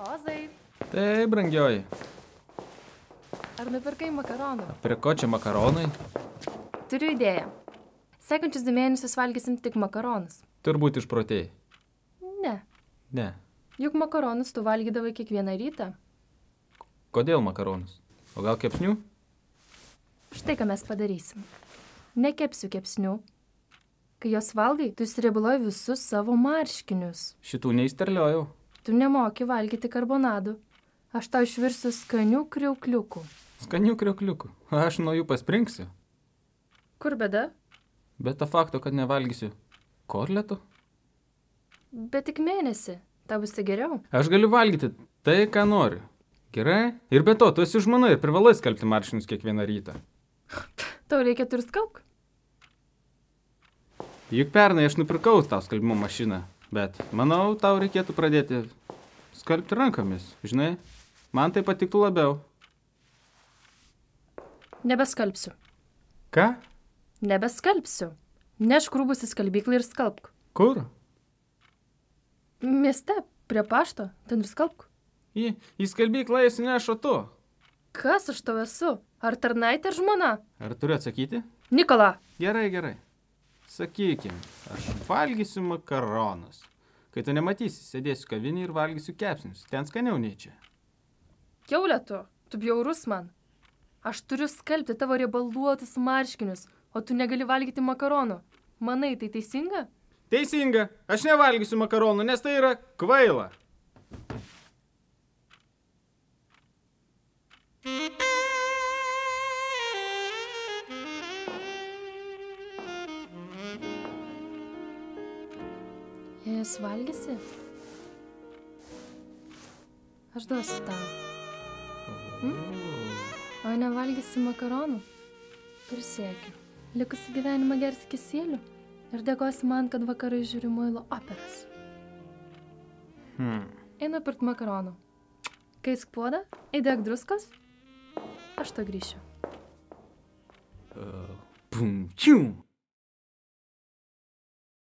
Ozai, Tai, brangioji, ar nupirkai makaronų? prie ko čia makaronai? Turiu idėją. Sekančius 2 mėnesius valgysim tik makaronus. Turbūt išprotėjai. Ne. Ne. Juk makaronus tu valgydavai kiekvieną rytą. Kodėl makaronus? O gal kepsnių? Štai ką mes padarysim. Nekepsiu kepsnių. Kai jos valgai, tu išsiriebuloji visus savo marškinius. Šitų neįsterliojau. Tu nemoki valgyti karbonadų. Aš tau išvirsiu skanių kriaukliukų. Skanių kriokliukų. Aš nuo jų paspringsiu. Kur bėda? Bet to fakto, kad nevalgysiu kotletų. Bet tik mėnesį. Tau bus tai geriau. Aš galiu valgyti tai, ką noriu. Gerai? Ir be to, tu esi žmona ir privalai skalbti marškinius kiekvieną rytą. Tau reikia tur skalbk. Juk pernai aš nupirkau tau skalbimo mašiną, bet manau, tau reikėtų pradėti skalbti rankomis. Žinai, man tai patiktų labiau. Nebeskalbsiu. Ką? Nebeskalbsiu. Nešk rūbus į skalbyklą ir skalbk. Kur? Mieste, prie pašto, ten ir skalbk. Į skalbyklą esi nešu tu. Kas aš tau esu? Ar tarnaitė ar žmona? Ar turiu atsakyti? Nikola! Gerai, gerai. Sakykim, aš valgysiu makaronus. Kai tu nematysi, sėdėsiu kavinį ir valgysiu kepsnius. Ten skaniau nei čia. Kiaulė tu bjaurus man. Aš turiu skalbti tavo riebaluotus marškinius, o tu negali valgyti makaronų. Manai, tai teisinga? Teisinga. Aš nevalgysiu makaronų, nes tai yra kvaila. Jei jas valgysi, aš duosiu tau. O nevalgysi makaronų, prisiekiu. Likusį gyvenimą gersi kisielių ir dėkosi man, kad vakarai žiūri muilo operas. Einu pirkt makaronų. Kaisk puodą, įdėk druskos, aš to grįšiu. Pum, čium.